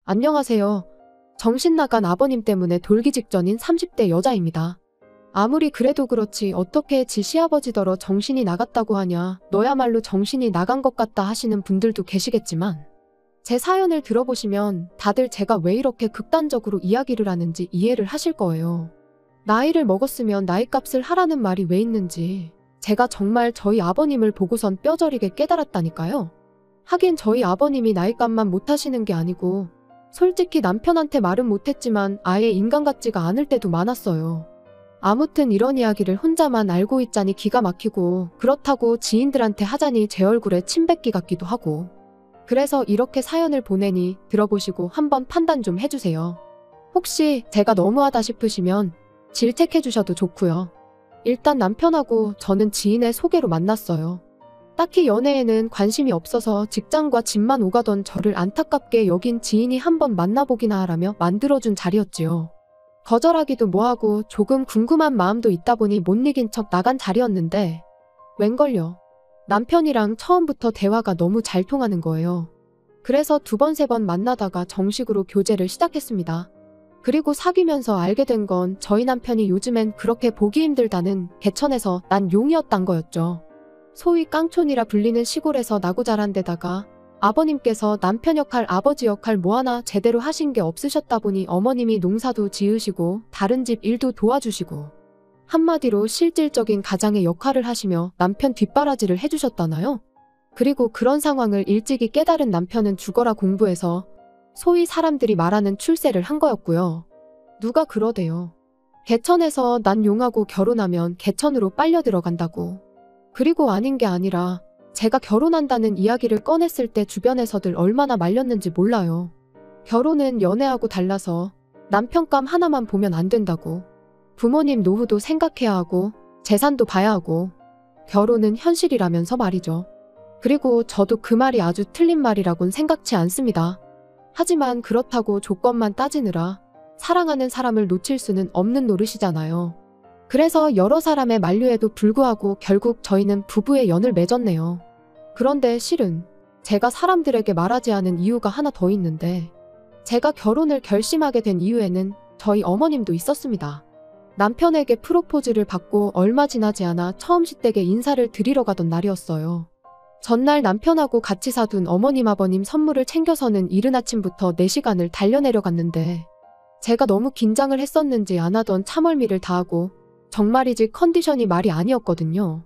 안녕하세요. 정신 나간 아버님 때문에 돌기 직전인 30대 여자입니다. 아무리 그래도 그렇지 어떻게 지 시아버지더러 정신이 나갔다고 하냐, 너야말로 정신이 나간 것 같다 하시는 분들도 계시겠지만 제 사연을 들어보시면 다들 제가 왜 이렇게 극단적으로 이야기를 하는지 이해를 하실 거예요. 나이를 먹었으면 나이값을 하라는 말이 왜 있는지 제가 정말 저희 아버님을 보고선 뼈저리게 깨달았다니까요. 하긴 저희 아버님이 나이값만 못하시는 게 아니고 솔직히 남편한테 말은 못했지만 아예 인간 같지가 않을 때도 많았어요. 아무튼 이런 이야기를 혼자만 알고 있자니 기가 막히고, 그렇다고 지인들한테 하자니 제 얼굴에 침 뱉기 같기도 하고, 그래서 이렇게 사연을 보내니 들어보시고 한번 판단 좀 해주세요. 혹시 제가 너무하다 싶으시면 질책해주셔도 좋고요. 일단 남편하고 저는 지인의 소개로 만났어요. 딱히 연애에는 관심이 없어서 직장과 집만 오가던 저를 안타깝게 여긴 지인이 한번 만나보기나 하라며 만들어준 자리였지요. 거절하기도 뭐하고 조금 궁금한 마음도 있다 보니 못 이긴 척 나간 자리였는데 웬걸요. 남편이랑 처음부터 대화가 너무 잘 통하는 거예요. 그래서 2번, 3번 만나다가 정식으로 교제를 시작했습니다. 그리고 사귀면서 알게 된 건 저희 남편이 요즘엔 그렇게 보기 힘들다는 개천에서 난 용이었단 거였죠. 소위 깡촌이라 불리는 시골에서 나고 자란 데다가 아버님께서 남편 역할, 아버지 역할 뭐 하나 제대로 하신 게 없으셨다 보니 어머님이 농사도 지으시고 다른 집 일도 도와주시고 한마디로 실질적인 가장의 역할을 하시며 남편 뒷바라지를 해주셨다나요? 그리고 그런 상황을 일찍이 깨달은 남편은 죽어라 공부해서 소위 사람들이 말하는 출세를 한 거였고요. 누가 그러대요. 개천에서 난 용하고 결혼하면 개천으로 빨려 들어간다고. 그리고 아닌 게 아니라 제가 결혼한다는 이야기를 꺼냈을 때 주변에서들 얼마나 말렸는지 몰라요. 결혼은 연애하고 달라서 남편감 하나만 보면 안 된다고. 부모님 노후도 생각해야 하고 재산도 봐야 하고 결혼은 현실이라면서 말이죠. 그리고 저도 그 말이 아주 틀린 말이라곤 생각치 않습니다. 하지만 그렇다고 조건만 따지느라 사랑하는 사람을 놓칠 수는 없는 노릇이잖아요. 그래서 여러 사람의 만류에도 불구하고 결국 저희는 부부의 연을 맺었네요. 그런데 실은 제가 사람들에게 말하지 않은 이유가 하나 더 있는데, 제가 결혼을 결심하게 된 이유에는 저희 어머님도 있었습니다. 남편에게 프로포즈를 받고 얼마 지나지 않아 처음 시댁에 인사를 드리러 가던 날이었어요. 전날 남편하고 같이 사둔 어머님 아버님 선물을 챙겨서는 이른 아침부터 4시간을 달려내려갔는데 제가 너무 긴장을 했었는지 안 하던 참을미를 다하고 정말이지 컨디션이 말이 아니었거든요.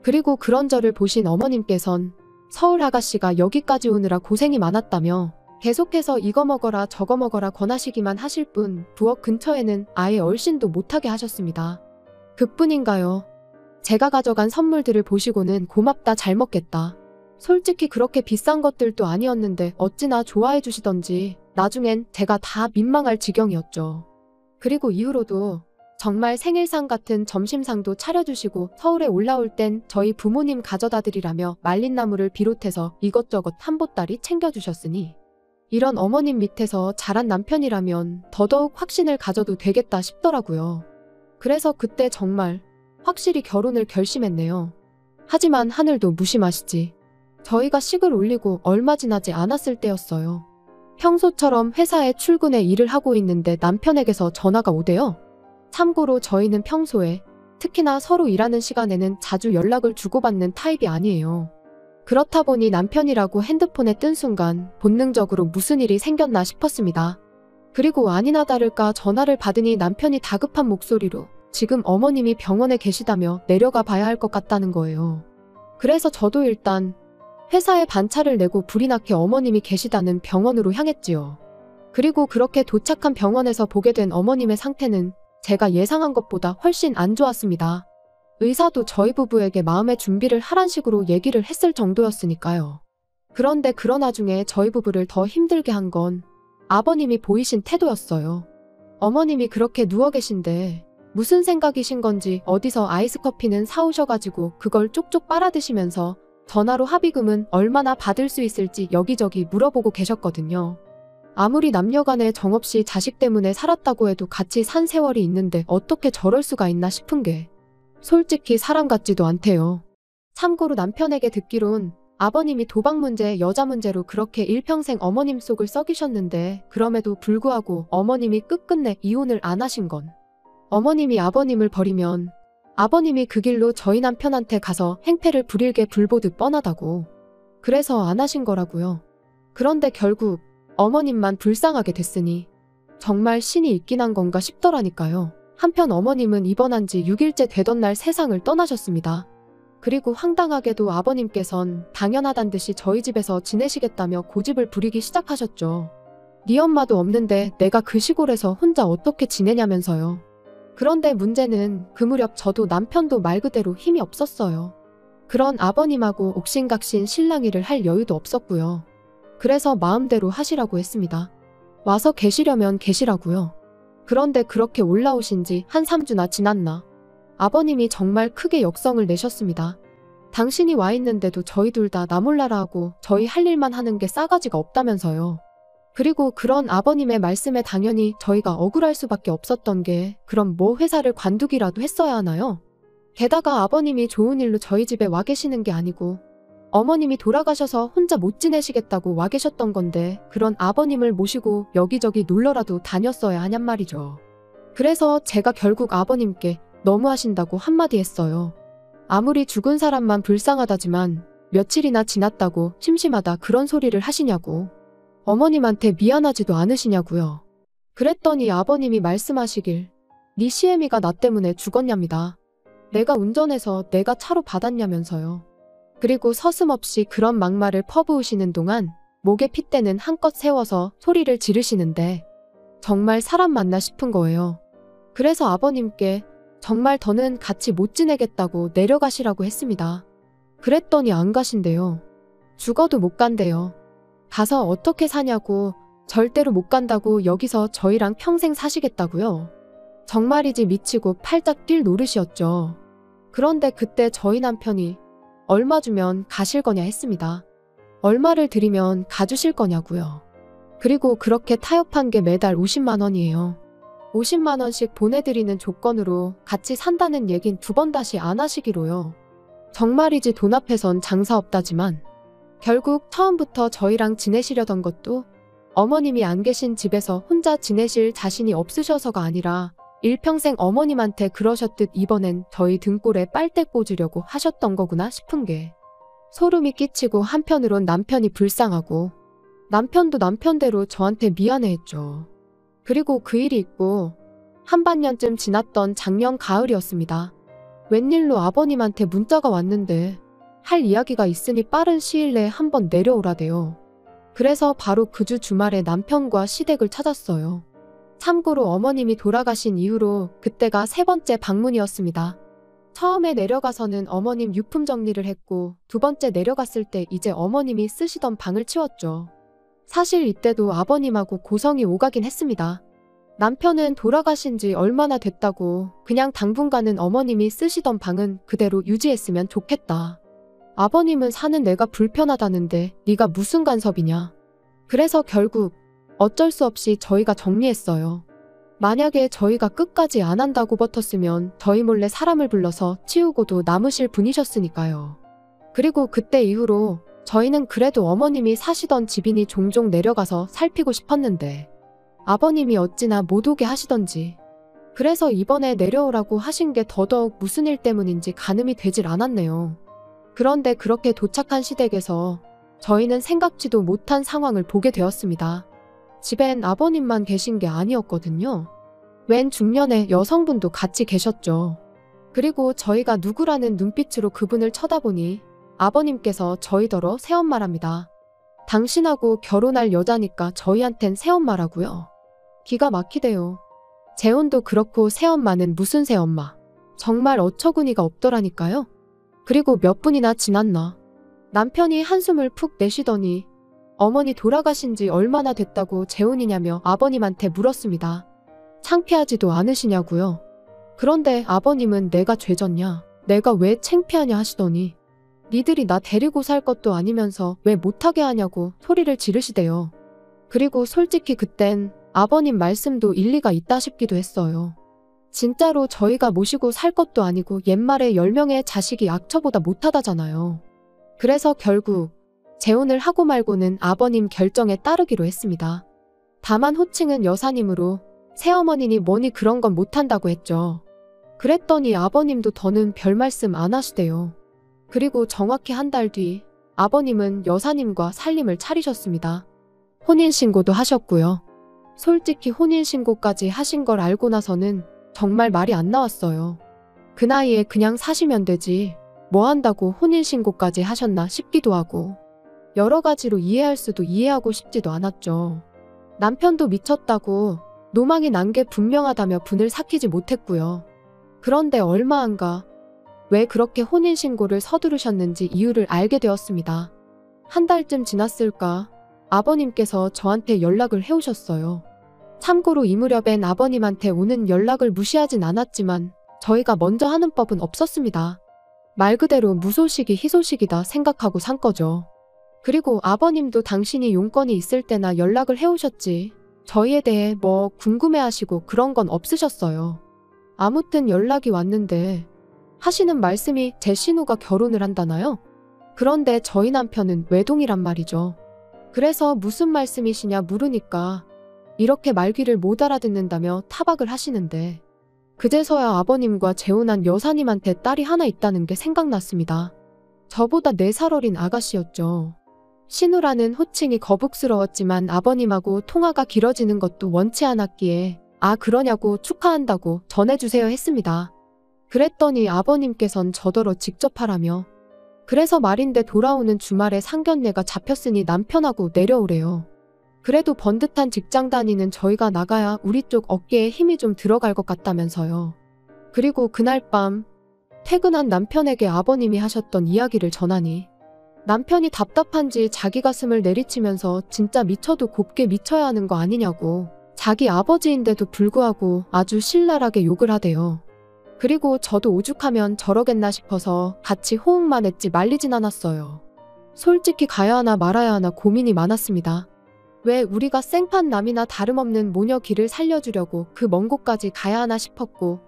그리고 그런 저를 보신 어머님께선 서울 아가씨가 여기까지 오느라 고생이 많았다며 계속해서 이거 먹어라 저거 먹어라 권하시기만 하실 뿐 부엌 근처에는 아예 얼씬도 못하게 하셨습니다. 그뿐인가요? 제가 가져간 선물들을 보시고는 고맙다 잘 먹겠다. 솔직히 그렇게 비싼 것들도 아니었는데 어찌나 좋아해 주시던지 나중엔 제가 다 민망할 지경이었죠. 그리고 이후로도 정말 생일상 같은 점심상도 차려주시고 서울에 올라올 땐 저희 부모님 가져다 드리라며 말린 나물을 비롯해서 이것저것 한 보따리 챙겨주셨으니 이런 어머님 밑에서 자란 남편이라면 더더욱 확신을 가져도 되겠다 싶더라고요. 그래서 그때 정말 확실히 결혼을 결심했네요. 하지만 하늘도 무심하시지. 저희가 식을 올리고 얼마 지나지 않았을 때였어요. 평소처럼 회사에 출근해 일을 하고 있는데 남편에게서 전화가 오대요. 참고로 저희는 평소에 특히나 서로 일하는 시간에는 자주 연락을 주고받는 타입이 아니에요. 그렇다 보니 남편이라고 핸드폰에 뜬 순간 본능적으로 무슨 일이 생겼나 싶었습니다. 그리고 아니나 다를까 전화를 받으니 남편이 다급한 목소리로 지금 어머님이 병원에 계시다며 내려가 봐야 할 것 같다는 거예요. 그래서 저도 일단 회사에 반차를 내고 불이 나게 어머님이 계시다는 병원으로 향했지요. 그리고 그렇게 도착한 병원에서 보게 된 어머님의 상태는 제가 예상한 것보다 훨씬 안 좋았습니다. 의사도 저희 부부에게 마음의 준비를 하란 식으로 얘기를 했을 정도였으니까요. 그런데 그러나 중에 저희 부부를 더 힘들게 한 건 아버님이 보이신 태도였어요. 어머님이 그렇게 누워 계신데 무슨 생각이신 건지 어디서 아이스 커피는 사오셔가지고 그걸 쪽쪽 빨아드시면서 전화로 합의금은 얼마나 받을 수 있을지 여기저기 물어보고 계셨거든요. 아무리 남녀간에 정없이 자식 때문에 살았다고 해도 같이 산 세월이 있는데 어떻게 저럴 수가 있나 싶은 게 솔직히 사람 같지도 않대요. 참고로 남편에게 듣기론 아버님이 도박 문제, 여자 문제로 그렇게 일평생 어머님 속을 썩이셨는데 그럼에도 불구하고 어머님이 끝끝내 이혼을 안 하신 건 어머님이 아버님을 버리면 아버님이 그 길로 저희 남편한테 가서 행패를 부릴 게 불보듯 뻔하다고. 그래서 안 하신 거라고요. 그런데 결국 어머님만 불쌍하게 됐으니 정말 신이 있긴 한 건가 싶더라니까요. 한편 어머님은 입원한 지 6일째 되던 날 세상을 떠나셨습니다. 그리고 황당하게도 아버님께선 당연하단 듯이 저희 집에서 지내시겠다며 고집을 부리기 시작하셨죠. 네 엄마도 없는데 내가 그 시골에서 혼자 어떻게 지내냐면서요. 그런데 문제는 그 무렵 저도 남편도 말 그대로 힘이 없었어요. 그런 아버님하고 옥신각신 실랑이를 할 여유도 없었고요. 그래서 마음대로 하시라고 했습니다. 와서 계시려면 계시라고요. 그런데 그렇게 올라오신 지 한 3주나 지났나 아버님이 정말 크게 역성을 내셨습니다. 당신이 와 있는데도 저희 둘 다 나 몰라라 하고 저희 할 일만 하는 게 싸가지가 없다면서요. 그리고 그런 아버님의 말씀에 당연히 저희가 억울할 수밖에 없었던 게 그럼 뭐 회사를 관두기라도 했어야 하나요? 게다가 아버님이 좋은 일로 저희 집에 와 계시는 게 아니고 어머님이 돌아가셔서 혼자 못 지내시겠다고 와 계셨던 건데 그런 아버님을 모시고 여기저기 놀러라도 다녔어야 하냔 말이죠. 그래서 제가 결국 아버님께 너무하신다고 한마디 했어요. 아무리 죽은 사람만 불쌍하다지만 며칠이나 지났다고 심심하다 그런 소리를 하시냐고. 어머님한테 미안하지도 않으시냐고요. 그랬더니 아버님이 말씀하시길 네 시애미가 나 때문에 죽었냐입니다. 내가 운전해서 내가 차로 받았냐면서요. 그리고 서슴없이 그런 막말을 퍼부으시는 동안 목에 핏대는 한껏 세워서 소리를 지르시는데 정말 사람 맞나 싶은 거예요. 그래서 아버님께 정말 더는 같이 못 지내겠다고 내려가시라고 했습니다. 그랬더니 안 가신대요. 죽어도 못 간대요. 가서 어떻게 사냐고. 절대로 못 간다고. 여기서 저희랑 평생 사시겠다고요. 정말이지 미치고 팔짝 뛸 노릇이었죠. 그런데 그때 저희 남편이 얼마 주면 가실 거냐 했습니다. 얼마를 드리면 가주실 거냐고요. 그리고 그렇게 타협한 게 매달 50만 원이에요. 50만 원씩 보내드리는 조건으로 같이 산다는 얘긴 2번 다시 안 하시기로요. 정말이지 돈 앞에선 장사 없다지만 결국 처음부터 저희랑 지내시려던 것도 어머님이 안 계신 집에서 혼자 지내실 자신이 없으셔서가 아니라 일평생 어머님한테 그러셨듯 이번엔 저희 등골에 빨대 꽂으려고 하셨던 거구나 싶은 게 소름이 끼치고 한편으론 남편이 불쌍하고 남편도 남편대로 저한테 미안해했죠. 그리고 그 일이 있고 한반년쯤 지났던 작년 가을이었습니다. 웬일로 아버님한테 문자가 왔는데 할 이야기가 있으니 빠른 시일 내에 한번 내려오라대요. 그래서 바로 그 주 주말에 남편과 시댁을 찾았어요. 참고로 어머님이 돌아가신 이후로 그때가 3번째 방문이었습니다. 처음에 내려가서는 어머님 유품 정리를 했고 2번째 내려갔을 때 이제 어머님이 쓰시던 방을 치웠죠. 사실 이때도 아버님하고 고성이 오가긴 했습니다. 남편은 돌아가신 지 얼마나 됐다고 그냥 당분간은 어머님이 쓰시던 방은 그대로 유지했으면 좋겠다. 아버님은 사는 내가 불편하다는데 네가 무슨 간섭이냐. 그래서 결국 어쩔 수 없이 저희가 정리했어요. 만약에 저희가 끝까지 안 한다고 버텼으면 저희 몰래 사람을 불러서 치우고도 남으실 분이셨으니까요. 그리고 그때 이후로 저희는 그래도 어머님이 사시던 집이니 종종 내려가서 살피고 싶었는데 아버님이 어찌나 못 오게 하시던지 그래서 이번에 내려오라고 하신 게 더더욱 무슨 일 때문인지 가늠이 되질 않았네요. 그런데 그렇게 도착한 시댁에서 저희는 생각지도 못한 상황을 보게 되었습니다. 집엔 아버님만 계신 게 아니었거든요. 웬 중년의 여성분도 같이 계셨죠. 그리고 저희가 누구라는 눈빛으로 그분을 쳐다보니 아버님께서 저희더러 새엄마랍니다. 당신하고 결혼할 여자니까 저희한텐 새엄마라고요. 기가 막히대요. 재혼도 그렇고 새엄마는 무슨 새엄마. 정말 어처구니가 없더라니까요. 그리고 몇 분이나 지났나 남편이 한숨을 푹 내쉬더니 어머니 돌아가신 지 얼마나 됐다고 재혼이냐며 아버님한테 물었습니다. 창피하지도 않으시냐고요. 그런데 아버님은 내가 죄졌냐, 내가 왜 창피하냐 하시더니 니들이 나 데리고 살 것도 아니면서 왜 못하게 하냐고 소리를 지르시대요. 그리고 솔직히 그땐 아버님 말씀도 일리가 있다 싶기도 했어요. 진짜로 저희가 모시고 살 것도 아니고 옛말에 10명의 자식이 악처보다 못하다잖아요. 그래서 결국 재혼을 하고 말고는 아버님 결정에 따르기로 했습니다. 다만 호칭은 여사님으로 새어머니니 뭐니 그런 건 못한다고 했죠. 그랬더니 아버님도 더는 별 말씀 안 하시대요. 그리고 정확히 한 달 뒤 아버님은 여사님과 살림을 차리셨습니다. 혼인신고도 하셨고요. 솔직히 혼인신고까지 하신 걸 알고 나서는 정말 말이 안 나왔어요. 그 나이에 그냥 사시면 되지 뭐 한다고 혼인신고까지 하셨나 싶기도 하고 여러 가지로 이해할 수도 이해하고 싶지도 않았죠. 남편도 미쳤다고 노망이 난 게 분명하다며 분을 삭히지 못했고요. 그런데 얼마 안 가 왜 그렇게 혼인신고를 서두르셨는지 이유를 알게 되었습니다. 한 달쯤 지났을까 아버님께서 저한테 연락을 해오셨어요. 참고로 이 무렵엔 아버님한테 오는 연락을 무시하진 않았지만 저희가 먼저 하는 법은 없었습니다. 말 그대로 무소식이 희소식이다 생각하고 산 거죠. 그리고 아버님도 당신이 용건이 있을 때나 연락을 해오셨지 저희에 대해 뭐 궁금해하시고 그런 건 없으셨어요. 아무튼 연락이 왔는데 하시는 말씀이 제 신우가 결혼을 한다나요? 그런데 저희 남편은 외동이란 말이죠. 그래서 무슨 말씀이시냐 물으니까 이렇게 말귀를 못 알아듣는다며 타박을 하시는데 그제서야 아버님과 재혼한 여사님한테 딸이 하나 있다는 게 생각났습니다. 저보다 4살 어린 아가씨였죠. 신우라는 호칭이 거북스러웠지만 아버님하고 통화가 길어지는 것도 원치 않았기에 아 그러냐고 축하한다고 전해주세요 했습니다. 그랬더니 아버님께선 저더러 직접 하라며 그래서 말인데 돌아오는 주말에 상견례가 잡혔으니 남편하고 내려오래요. 그래도 번듯한 직장 다니는 저희가 나가야 우리 쪽 어깨에 힘이 좀 들어갈 것 같다면서요. 그리고 그날 밤 퇴근한 남편에게 아버님이 하셨던 이야기를 전하니 남편이 답답한지 자기 가슴을 내리치면서 진짜 미쳐도 곱게 미쳐야 하는 거 아니냐고 자기 아버지인데도 불구하고 아주 신랄하게 욕을 하대요. 그리고 저도 오죽하면 저러겠나 싶어서 같이 호응만 했지 말리진 않았어요. 솔직히 가야 하나 말아야 하나 고민이 많았습니다. 왜 우리가 생판남이나 다름없는 모녀 길을 살려주려고 그 먼 곳까지 가야 하나 싶었고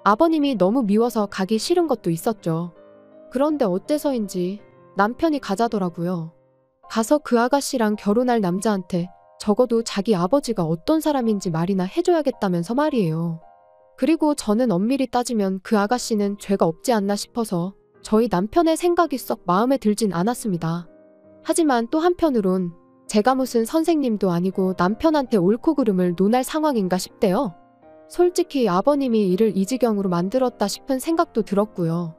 아버님이 너무 미워서 가기 싫은 것도 있었죠. 그런데 어째서인지 남편이 가자더라고요. 가서 그 아가씨랑 결혼할 남자한테 적어도 자기 아버지가 어떤 사람인지 말이나 해줘야겠다면서 말이에요. 그리고 저는 엄밀히 따지면 그 아가씨는 죄가 없지 않나 싶어서 저희 남편의 생각이 썩 마음에 들진 않았습니다. 하지만 또 한편으론 제가 무슨 선생님도 아니고 남편한테 옳고 그름을 논할 상황인가 싶대요. 솔직히 아버님이 일을 이 지경으로 만들었다 싶은 생각도 들었고요.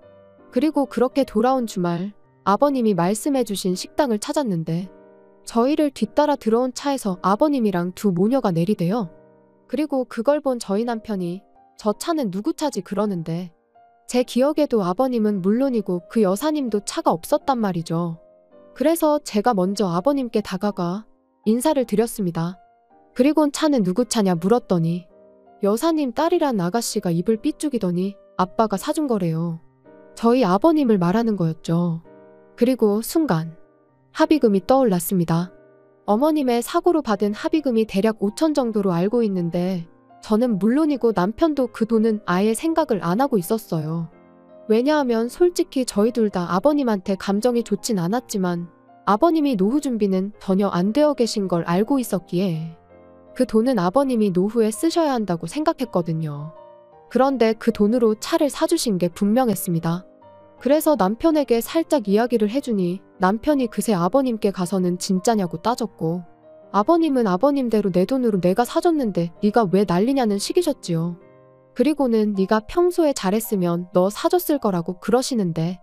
그리고 그렇게 돌아온 주말 아버님이 말씀해주신 식당을 찾았는데 저희를 뒤따라 들어온 차에서 아버님이랑 두 모녀가 내리대요. 그리고 그걸 본 저희 남편이 저 차는 누구 차지 그러는데 제 기억에도 아버님은 물론이고 그 여사님도 차가 없었단 말이죠. 그래서 제가 먼저 아버님께 다가가 인사를 드렸습니다. 그리곤 차는 누구 차냐 물었더니 여사님 딸이란 아가씨가 입을 삐죽이더니 아빠가 사준 거래요. 저희 아버님을 말하는 거였죠. 그리고 순간 합의금이 떠올랐습니다. 어머님의 사고로 받은 합의금이 대략 5천 정도로 알고 있는데 저는 물론이고 남편도 그 돈은 아예 생각을 안 하고 있었어요. 왜냐하면 솔직히 저희 둘 다 아버님한테 감정이 좋진 않았지만 아버님이 노후 준비는 전혀 안 되어 계신 걸 알고 있었기에 그 돈은 아버님이 노후에 쓰셔야 한다고 생각했거든요. 그런데 그 돈으로 차를 사주신 게 분명했습니다. 그래서 남편에게 살짝 이야기를 해주니 남편이 그새 아버님께 가서는 진짜냐고 따졌고 아버님은 아버님대로 내 돈으로 내가 사줬는데 네가 왜 난리냐는 식이셨지요. 그리고는 네가 평소에 잘했으면 너 사줬을 거라고 그러시는데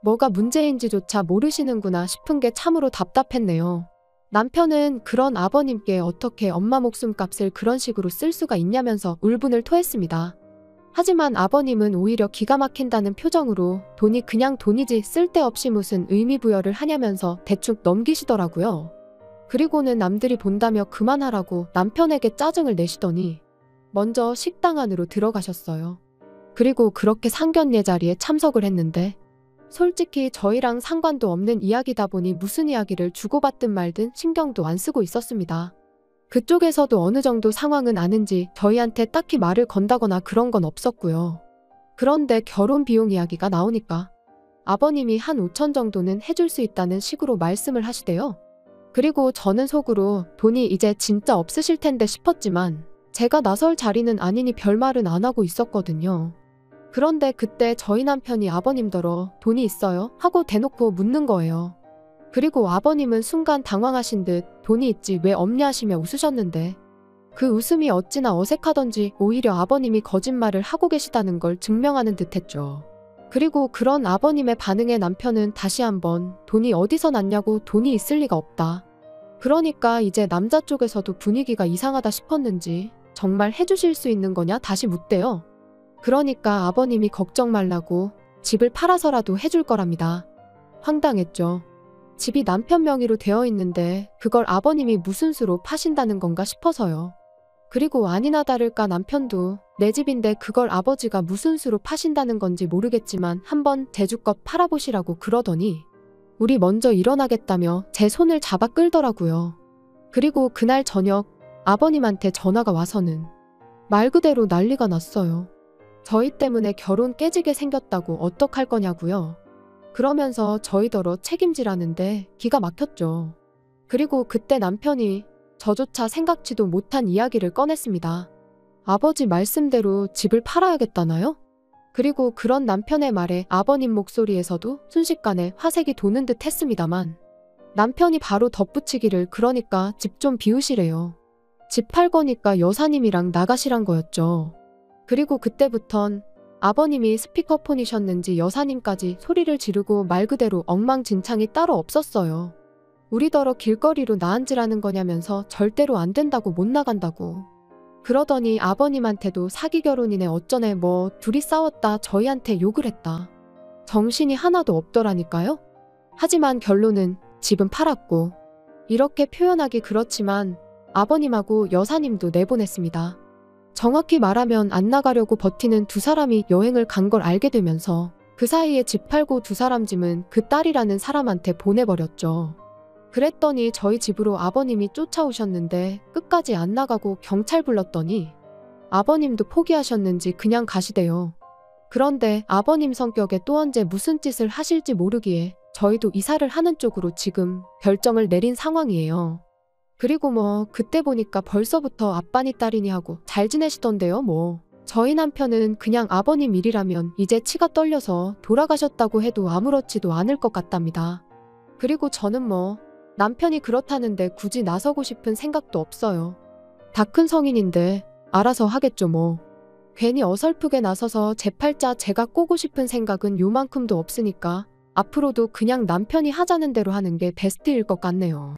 뭐가 문제인지조차 모르시는구나 싶은 게 참으로 답답했네요. 남편은 그런 아버님께 어떻게 엄마 목숨값을 그런 식으로 쓸 수가 있냐면서 울분을 토했습니다. 하지만 아버님은 오히려 기가 막힌다는 표정으로 돈이 그냥 돈이지 쓸데없이 무슨 의미부여를 하냐면서 대충 넘기시더라고요. 그리고는 남들이 본다며 그만하라고 남편에게 짜증을 내시더니 먼저 식당 안으로 들어가셨어요. 그리고 그렇게 상견례 자리에 참석을 했는데 솔직히 저희랑 상관도 없는 이야기다 보니 무슨 이야기를 주고받든 말든 신경도 안 쓰고 있었습니다. 그쪽에서도 어느 정도 상황은 아는지 저희한테 딱히 말을 건다거나 그런 건 없었고요. 그런데 결혼 비용 이야기가 나오니까 아버님이 한 5천 정도는 해줄 수 있다는 식으로 말씀을 하시대요. 그리고 저는 속으로 돈이 이제 진짜 없으실 텐데 싶었지만 제가 나설 자리는 아니니 별말은 안 하고 있었거든요. 그런데 그때 저희 남편이 아버님더러 돈이 있어요? 하고 대놓고 묻는 거예요. 그리고 아버님은 순간 당황하신 듯 돈이 있지 왜 없냐 하시며 웃으셨는데 그 웃음이 어찌나 어색하던지 오히려 아버님이 거짓말을 하고 계시다는 걸 증명하는 듯 했죠. 그리고 그런 아버님의 반응에 남편은 다시 한번 돈이 어디서 났냐고 돈이 있을 리가 없다. 그러니까 이제 남자 쪽에서도 분위기가 이상하다 싶었는지 정말 해주실 수 있는 거냐 다시 묻대요. 그러니까 아버님이 걱정 말라고 집을 팔아서라도 해줄 거랍니다. 황당했죠. 집이 남편 명의로 되어 있는데 그걸 아버님이 무슨 수로 파신다는 건가 싶어서요. 그리고 아니나 다를까 남편도 내 집인데 그걸 아버지가 무슨 수로 파신다는 건지 모르겠지만 한번 제주껏 팔아보시라고 그러더니 우리 먼저 일어나겠다며 제 손을 잡아 끌더라고요. 그리고 그날 저녁 아버님한테 전화가 와서는 말 그대로 난리가 났어요. 저희 때문에 결혼 깨지게 생겼다고 어떡할 거냐고요. 그러면서 저희더러 책임지라는데 기가 막혔죠. 그리고 그때 남편이 저조차 생각지도 못한 이야기를 꺼냈습니다. 아버지 말씀대로 집을 팔아야겠다나요? 그리고 그런 남편의 말에 아버님 목소리에서도 순식간에 화색이 도는 듯 했습니다만 남편이 바로 덧붙이기를 그러니까 집 좀 비우시래요. 집 팔 거니까 여사님이랑 나가시란 거였죠. 그리고 그때부턴 아버님이 스피커폰이셨는지 여사님까지 소리를 지르고 말 그대로 엉망진창이 따로 없었어요. 우리더러 길거리로 나앉으라는 거냐면서 절대로 안 된다고 못 나간다고. 그러더니 아버님한테도 사기 결혼이네 어쩌네 뭐 둘이 싸웠다 저희한테 욕을 했다. 정신이 하나도 없더라니까요. 하지만 결론은 집은 팔았고 이렇게 표현하기 그렇지만 아버님하고 여사님도 내보냈습니다. 정확히 말하면 안 나가려고 버티는 두 사람이 여행을 간 걸 알게 되면서 그 사이에 집 팔고 두 사람 짐은 그 딸이라는 사람한테 보내버렸죠. 그랬더니 저희 집으로 아버님이 쫓아오셨는데 끝까지 안 나가고 경찰 불렀더니 아버님도 포기하셨는지 그냥 가시대요. 그런데 아버님 성격에 또 언제 무슨 짓을 하실지 모르기에 저희도 이사를 하는 쪽으로 지금 결정을 내린 상황이에요. 그리고 뭐 그때 보니까 벌써부터 아빠니 딸이니 하고 잘 지내시던데요 뭐. 저희 남편은 그냥 아버님 일이라면 이제 치가 떨려서 돌아가셨다고 해도 아무렇지도 않을 것 같답니다. 그리고 저는 뭐 남편이 그렇다는데 굳이 나서고 싶은 생각도 없어요. 다 큰 성인인데 알아서 하겠죠 뭐. 괜히 어설프게 나서서 제 팔자 제가 꼬고 싶은 생각은 요만큼도 없으니까 앞으로도 그냥 남편이 하자는 대로 하는 게 베스트일 것 같네요.